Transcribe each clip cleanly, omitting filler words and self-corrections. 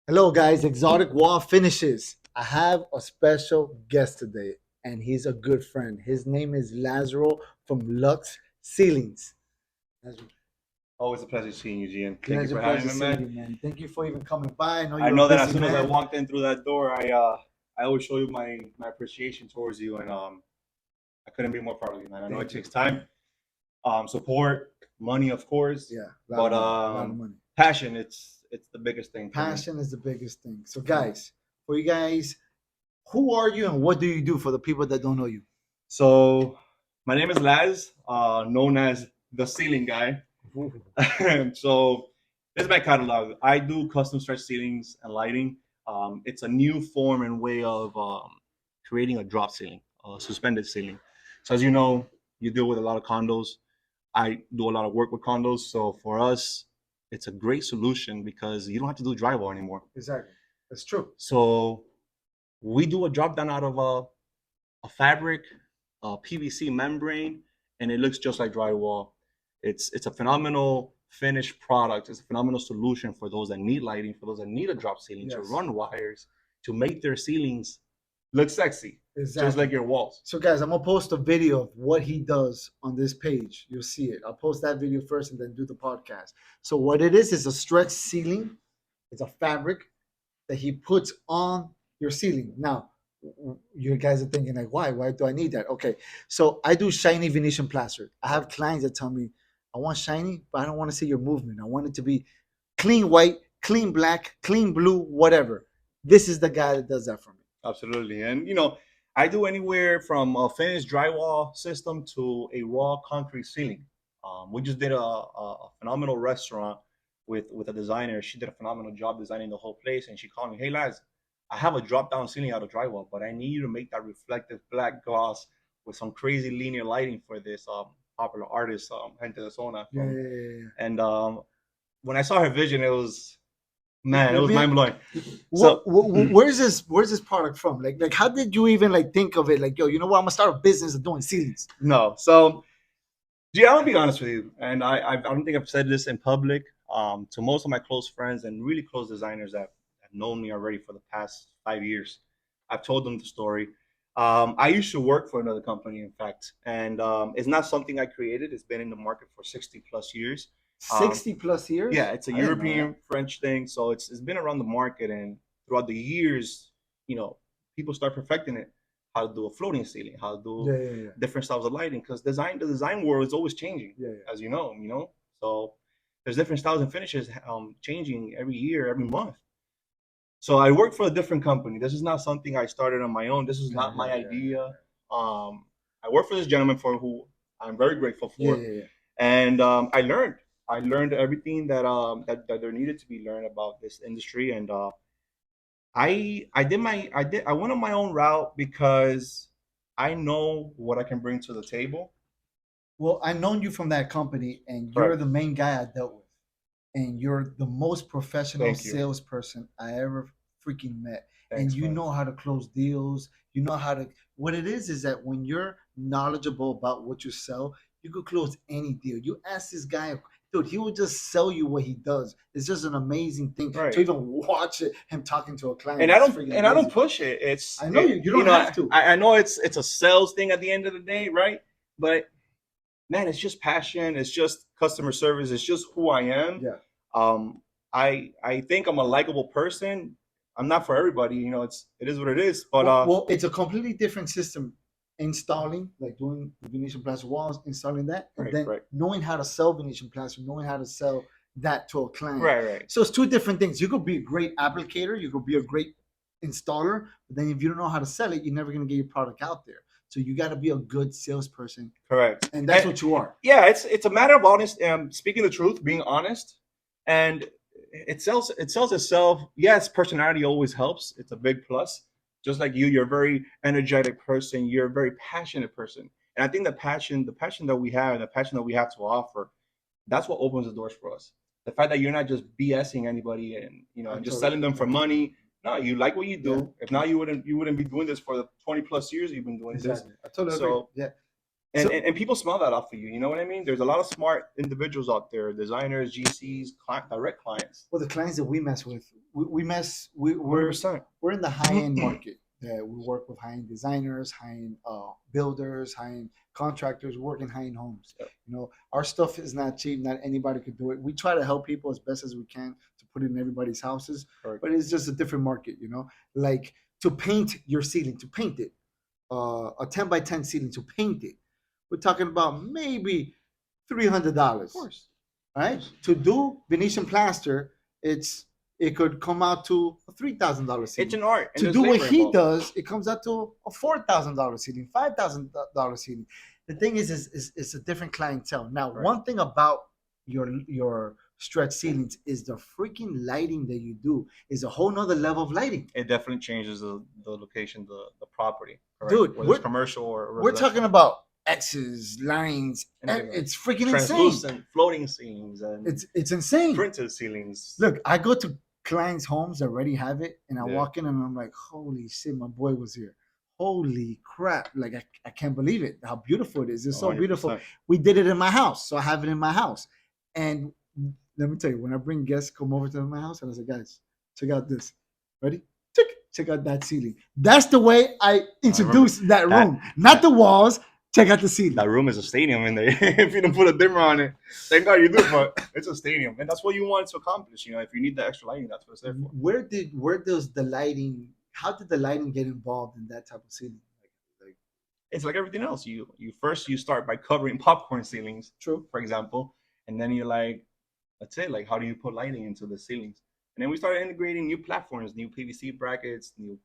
Hello, guys. Exotic Wall Finishes. I have a special guest today, and he's a good friend. His name is Lazaro from Lux Ceilings. Lazaro, Always a pleasure seeing you, Gian. Thank you pleasure, for having pleasure me, seeing you, man. man. Thank you for even coming by. I know I you're a know that as busy soon as I man. walked in through that door, I always show you my appreciation towards you, and I couldn't be more proud of you, man. I know it Thank you. takes time, support, money, of course, Yeah, a lot of but money. A lot of money. passion. It's the biggest thing for me. Passion is the biggest thing. So, guys, for you guys, who are you and what do you do for the people that don't know you? So, my name is Laz, known as the ceiling guy. So this is my catalog. I do custom stretch ceilings and lighting. It's a new form and way of creating a drop ceiling, a suspended ceiling. So as you know, you deal with a lot of condos. I do a lot of work with condos. So for us, it's a great solution because you don't have to do drywall anymore. Exactly. That's true. So we do a drop down out of a fabric, a PVC membrane, and it looks just like drywall. It's a phenomenal finished product. It's a phenomenal solution for those that need lighting, for those that need a drop ceiling to Yes. run wires, to make their ceilings look sexy, just Exactly. like your walls. So, guys, I'm gonna post a video of what he does on this page. You'll see it. I'll post that video first and then do the podcast. So, what it is a stretch ceiling. It's a fabric that he puts on your ceiling. Now, you guys are thinking like, why? Why do I need that? Okay, so I do shiny Venetian plaster. I have clients that tell me, I want shiny, but I don't want to see your movement. I want it to be clean white, clean black, clean blue, whatever. This is the guy that does that for me. Absolutely. And I do anywhere from a finished drywall system to a raw concrete ceiling. We just did a phenomenal restaurant with a designer. She did a phenomenal job designing the whole place, and she called me, "Hey, Laz, I have a drop down ceiling out of drywall, but I need you to make that reflective black gloss with some crazy linear lighting for this popular artist, Gente de Zona." And when I saw her vision, it was mind blowing. So Where's this product from? Like how did you even like think of it? Like, yo, you know what? I'm gonna start a business of doing ceilings. no, so Gee, I'm gonna be honest with you, and I don't think I've said this in public. To most of my close friends and really close designers that have known me already for the past 5 years, I've told them the story. I used to work for another company, in fact, and it's not something I created. It's been in the market for 60 plus years. 60 plus years? Yeah, it's a I didn't know European French thing, so it's been around the market, and throughout the years, people start perfecting it. How to do a floating ceiling, how to do that. Yeah. different styles of lighting, because the design world is always changing, Yeah. as you know. So there's different styles and finishes changing every year, every month. So I work for a different company. This is not something I started on my own. This is not my idea. I work for this gentleman for who I'm very grateful for, and I learned everything that there needed to be learned about this industry, and I went on my own route because I know what I can bring to the table. Well, I've known you from that company, and you're Correct. the main guy I dealt with, and you're the most professional Thank you. salesperson I ever freaking met. Thanks, And you man. know how to close deals. You know how to. What it is that when you're knowledgeable about what you sell, you could close any deal. You ask this guy, dude, he will just sell you what he does. It's just an amazing thing Right. to even watch it, him talking to a client. And It's freaking I don't amazing. push it. It's I know you don't have to. I know it's a sales thing at the end of the day, right? But man, it's just passion. It's just customer service. It's just who I am. Yeah. I think I'm a likable person. I'm not for everybody, it is what it is. But Well, it's a completely different system. Installing, like doing Venetian plaster walls, installing that, and then right. knowing how to sell Venetian plaster, knowing how to sell that to a client. Right. So it's two different things. You could be a great applicator, you could be a great installer, but then if you don't know how to sell it, you're never going to get your product out there. So you got to be a good salesperson, Correct. and that's what you are. Yeah, it's a matter of honest, speaking the truth, being honest, and it sells itself. Yes, personality always helps. It's a big plus. Just like you're a very energetic person. You're a very passionate person, and I think the passion that we have, and the passion that we have to offer, that's what opens the doors for us. The fact that you're not just BSing anybody and and just selling them for money. No, you like what you do. If not, you wouldn't be doing this for the 20 plus years you've been doing this. I totally agree. So Yeah. And, So and people smell that off of you. You know what I mean? There's a lot of smart individuals out there, designers, GCs, direct clients. well, the clients that we mess with, we mess we're 100%. we're in the high end market. That we work with high end designers, high end builders, high end contractors, working high end homes. Yep. You know, our stuff is not cheap. Not anybody could do it. We try to help people as best as we can to put it in everybody's houses, Correct. but it's just a different market. You know, like to paint your ceiling, to paint it, a 10 by 10 ceiling, to paint it. We're talking about maybe $300. Of course. Right? To do Venetian plaster, it could come out to a $3,000 ceiling. It's an art. And To there's do what labor he involved. does, it comes out to a $4,000 ceiling, $5,000 ceiling. The thing is it's a different clientele. Now, Right. one thing about your stretch ceilings is the freaking lighting that you do is a whole nother level of lighting. It definitely changes the location, the property. Correct? Dude, whether it's commercial or We're residential. talking about X's, lines. Anything like It's freaking insane. translucent floating ceilings and It's insane. printed ceilings. Look, I go to clients' homes that already have it, and I Yeah. walk in and I'm like, holy shit, my boy was here. Holy crap. Like, I can't believe it. How beautiful it is. It's so beautiful. 100%. We did it in my house, so I have it in my house. And let me tell you, when I bring guests come over to my house, and I say, guys, check out this. Ready? Check out that ceiling. That's the way I introduce that room. Not the walls. Check out the ceiling. That room is a stadium in there. If you don't put a dimmer on it, thank God you do, but it's a stadium. And that's what you want to accomplish. You know, if you need the extra lighting, that's what it's there for. Where does the lighting, how did the lighting get involved in that type of ceiling? Like, It's like everything else. You start by covering popcorn ceilings, true. for example, and then you're like, that's it. Like, how do you put lighting into the ceilings? And then we started integrating new platforms, new PVC brackets, new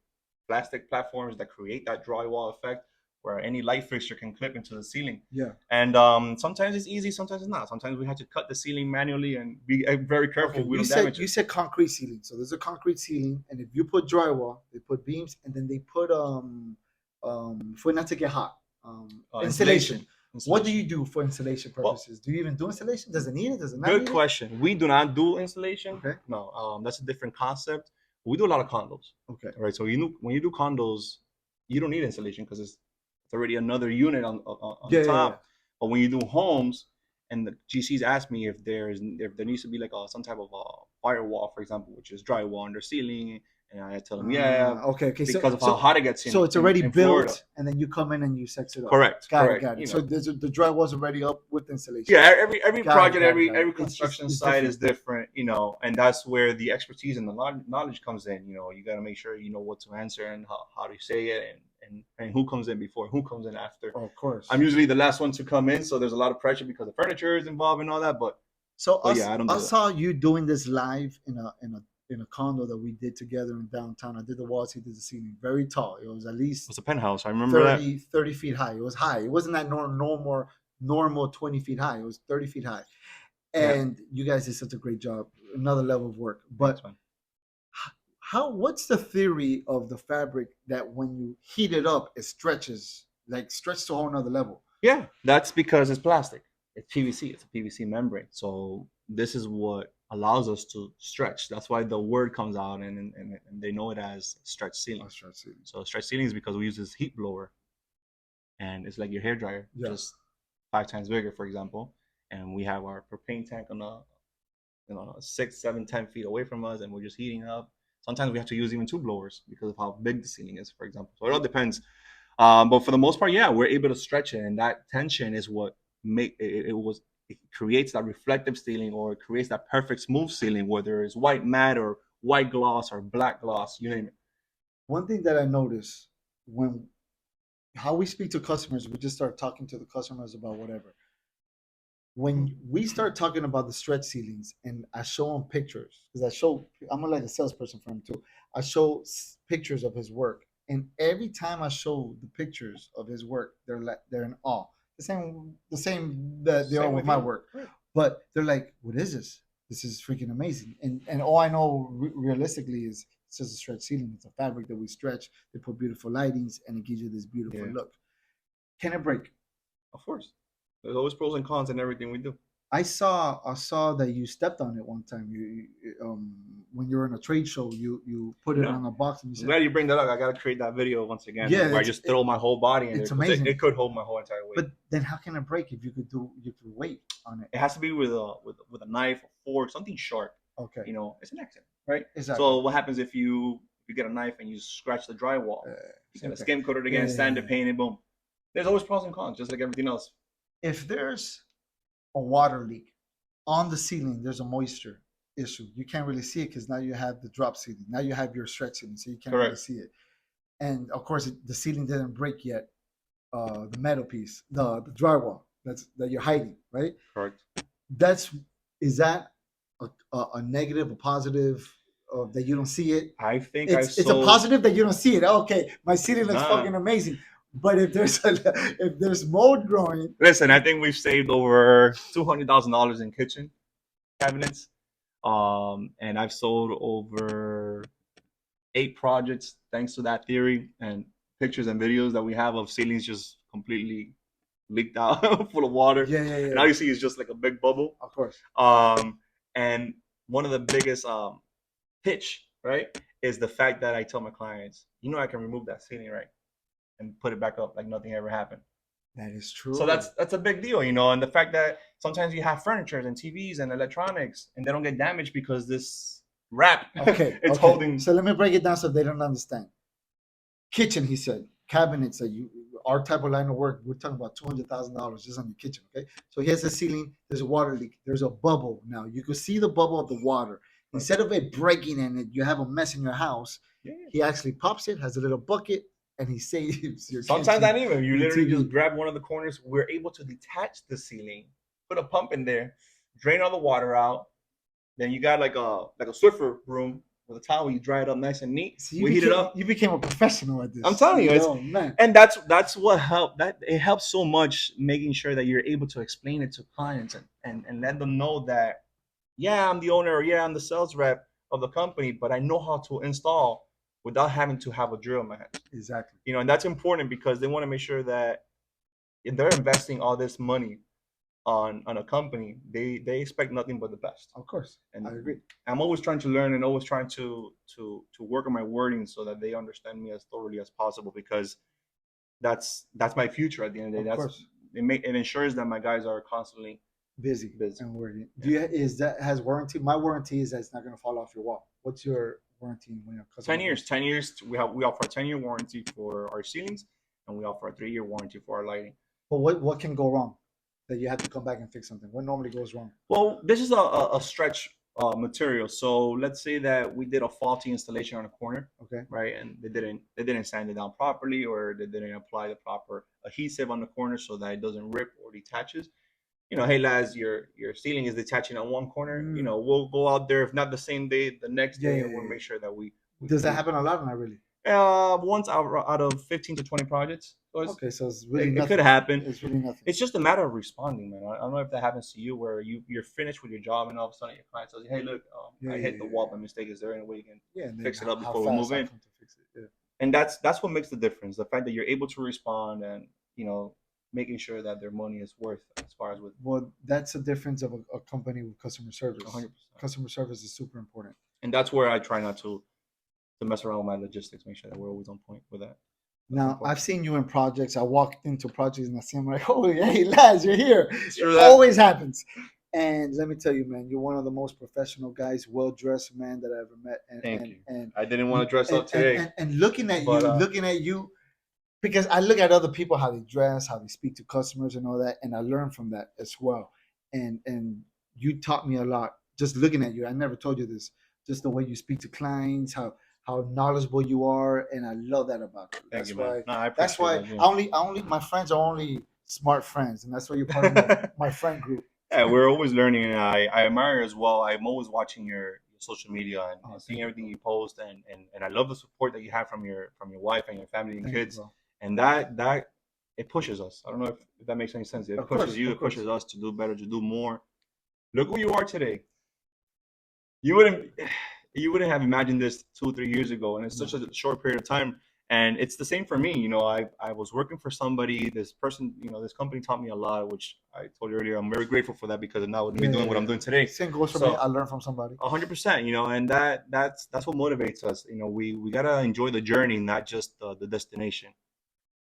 plastic platforms that create that drywall effect, where any light fixture can clip into the ceiling. Yeah. And sometimes it's easy, sometimes it's not. Sometimes we had to cut the ceiling manually and be very careful. Okay, We you don't damage said you it. said concrete ceiling. So there's a concrete ceiling, and if you put drywall, they put beams, and then they put for it not to get hot, insulation. What do you do for insulation purposes? Do you even do insulation? Does it need it? Does it not Good need question. We do not do insulation. Okay. No, that's a different concept. We do a lot of condos. it? Okay. Right. So when you do condos, you don't need insulation because it's already another unit on Yeah, the yeah, top. yeah. But when you do homes, and the GCs ask me if there needs to be like some type of firewall, for example, which is drywall under ceiling, and I tell them Okay. because of how hot it gets in. So it's already in built, Florida. and then you come in and you sex it up. Correct. Got correct. it. You So know. the drywall's already up with insulation. Yeah, every Got it, project, got it, every got it. every It's construction just- it's site is different, you know, and that's where the expertise and the knowledge comes in. You know, you got to make sure you know what to answer and how to say it, and who comes in before, who comes in after. Oh, of course. I'm usually the last one to come in, so there's a lot of pressure because the furniture is involved and all that. But I don't do that. saw you doing this live in a condo that we did together in downtown. I did the walls, he did the ceiling. Very tall. It was at least it's a penthouse. I remember 30 feet high. It was high. It wasn't that normal 20 feet high. It was 30 feet high. Yeah. And you guys did such a great job. Another level of work. But that. what's the theory of the fabric that when you heat it up, it stretches to a whole nother level? Yeah, that's because it's plastic. It's PVC. It's a PVC membrane. So this is what allows us to stretch. That's why the word comes out, and they know it as stretch ceiling. So stretch ceiling is because we use this heat blower, and it's like your hair dryer, just 5 times bigger, for example. And we have our propane tank on 6, 7, 10 feet away from us, and we're just heating up. Sometimes we have to use even 2 blowers because of how big the ceiling is, for example. So it all depends. But for the most part, yeah, we're able to stretch it, and that tension is what it creates that reflective ceiling, or it creates that perfect smooth ceiling, whether it's white matte or white gloss or black gloss, you name it. One thing that I notice how we speak to customers, we just start talking to the customers about whatever. When we start talking about the stretch ceilings, and I show them pictures, because I'm like a salesperson for him too. I show pictures of his work, and every time I show the pictures of his work, they're in awe. The same that they are with my work, but they're like, "What is this? This is freaking amazing!" And all I know realistically is it's just a stretch ceiling. It's a fabric that we stretch. They put beautiful lightings, and it gives you this beautiful look. Can it break? Of course. There's always pros and cons in everything we do. I saw that you stepped on it one time. When you were in a trade show, you put it No, on a box and you I'm said, glad you bring that up. I gotta create that video once again "Yeah, where I just throw my whole body in there it's because amazing." it could hold my whole entire weight. But then how can it break if you could weight on it? It has to be with a knife, a fork, something sharp. Okay, You know, it's an accident, right? exactly. So what happens if you get a knife and you scratch the drywall? You Same gotta thing. skim coat it again, sand it, paint it, boom. There's always pros and cons, just like everything else. If there's a water leak on the ceiling, there's a moisture issue. You can't really see it because now you have the drop ceiling. Now you have your stretch ceiling, so you can't really Correct. see it. And of course, the ceiling didn't break yet. The metal piece, the drywall that you're hiding, right? Correct. That's is that a negative, a positive, that you don't see it? I think It's a positive that you don't see it. Okay, my ceiling looks Nah. fucking amazing. But if there's mold growing, Listen, I think we've saved over $200,000 in kitchen cabinets, and I've sold over 8 projects thanks to that theory and pictures and videos that we have of ceilings just completely leaked out, full of water. yeah, And all you see is just like a big bubble. of course. And one of the biggest pitch, right, is the fact that I tell my clients, you know, I can remove that ceiling, right, and put it back up like nothing ever happened. That is true. So that's a big deal, you know. And the fact that sometimes you have furniture and TVs and electronics and they don't get damaged because this wrap it's holding. So let me break it down so they don't understand. Kitchen, he said, cabinets that our type of line of work, we're talking about $200,000 just on your kitchen. Okay, so here's the ceiling. There's a water leak. There's a bubble now. You can see the bubble of the water. Instead of it breaking and you have a mess in your house, he actually pops it, has a little bucket, and he saves your. Sometimes not even. You literally TV. just grab one of the corners. We're able to detach the ceiling, put a pump in there, drain all the water out. Then you got like a Swiffer room with a towel. You dry it up nice and neat. So we heat it up. You became a professional at this. I'm telling you, oh, man. And that's what helped. That it helps so much making sure that you're able to explain it to clients and let them know that, yeah, I'm the owner, or yeah, I'm the sales rep of the company, but I know how to install without having to have a drill in my hand. Exactly. You know, and that's important because they want to make sure that if they're investing all this money on a company, they expect nothing but the best. Of course, and I agree. I'm always trying to learn and always trying to work on my wording so that they understand me as thoroughly as possible, because that's my future at the end of the day. It ensures that my guys are constantly busy and working. Has warranty? My warranty is that it's not going to fall off your wall. What's your warranty? 10 years. 10 years. We offer a 10-year warranty for our ceilings, and we offer a 3-year warranty for our lighting. But what can go wrong that you have to come back and fix something? What normally goes wrong? Well, this is a stretch material. So let's say that we did a faulty installation on a corner, okay, right, and they didn't sand it down properly, or they didn't apply the proper adhesive on the corner so that it doesn't rip or detaches. You know, hey Laz, your ceiling is detaching on one corner. You know, we'll go out there, if not the same day, the next day, and we'll make sure that we does that happen a lot or not really? Once out of 15 to 20 projects. So okay, so it's really it could happen. It's really nothing. It's just a matter of responding, man. I don't know if that happens to you, where you're finished with your job and all of a sudden your client says, "Hey, look, I hit the wall by mistake. Is there any way you can fix it up before we move in?" And that's what makes the difference. The fact that you're able to respond and, you know, making sure that their money is worth as far as with. Well, that's the difference of a company with customer service. 100%. Customer service is super important. And that's where I try not to mess around with my logistics, make sure that we're always on point with that. Now, I've seen you in projects. I walked into projects and I see, I'm like, oh, hey, Laz, you're here. It always happens. And let me tell you, man, you're one of the most professional guys, well-dressed man that I ever met. And, Thank you. And I didn't want to dress up today. And looking at you, because I look at other people, how they dress, how they speak to customers and all that, and I learn from that as well. And you taught me a lot just looking at you. I never told you this, just the way you speak to clients, how knowledgeable you are, and I love that about you. Thank you, man. That's why I only my friends are only smart friends, and that's why you're part of my friend group. Yeah, we're always learning, and I admire as well. I'm always watching your social media and seeing everything you post, and I love the support that you have from your wife and your family and kids, and that it pushes us. I don't know if that makes any sense. It pushes you, it pushes us to do better, to do more. Look who you are today. You wouldn't have imagined this 2 or 3 years ago, and it's such a short period of time. And it's the same for me. You know, I was working for somebody. This person, you know, this company taught me a lot, which I told you earlier. I'm very grateful for that because now with me doing what I'm doing today. Same goes for me. I learn from somebody. 100%. You know, and that's what motivates us. You know, we gotta enjoy the journey, not just the destination.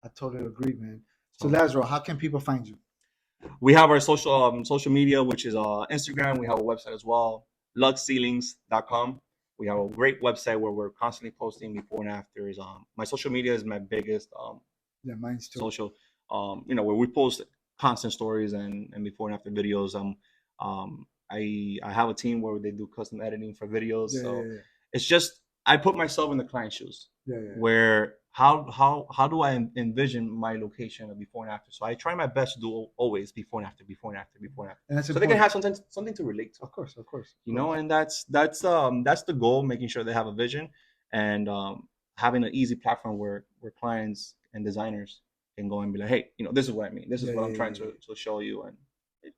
I totally agree, man. So Lazaro, how can people find you? We have our social media, which is Instagram. We have a website as well, luxceilings.com. We have a great website where we're constantly posting before and afters. My social media is my biggest Yeah, mine's too. social. You know, where we post constant stories and before and after videos. I have a team where they do custom editing for videos. It's just I put myself in the client's shoes. Where how do I envision my location of before and after? So I try my best to do always before and after, before and after, before and after. And that's so important. They can have something to relate to. Of course. You know, and that's the goal, making sure they have a vision and having an easy platform where clients and designers can go and be like, hey, you know, this is what I mean. This is what I'm trying to show you, and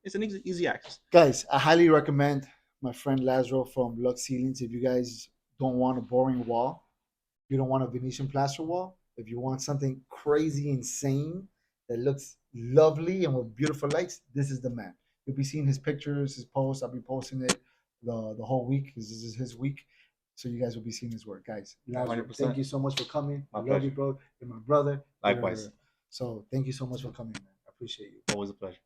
it's an easy access. Guys, I highly recommend my friend Lazaro from Lux Ceilings. If you guys don't want a boring wall, you don't want a Venetian plaster wall, if you want something crazy, insane, that looks lovely and with beautiful lights, this is the man. You'll be seeing his pictures, his posts. I'll be posting it the whole week because this is his week. So you guys will be seeing his work. Guys, Lazaro, 100%. thank you so much for coming. My I love pleasure. you, bro. You're my brother. Likewise. So thank you so much for coming, man. I appreciate you. Always a pleasure.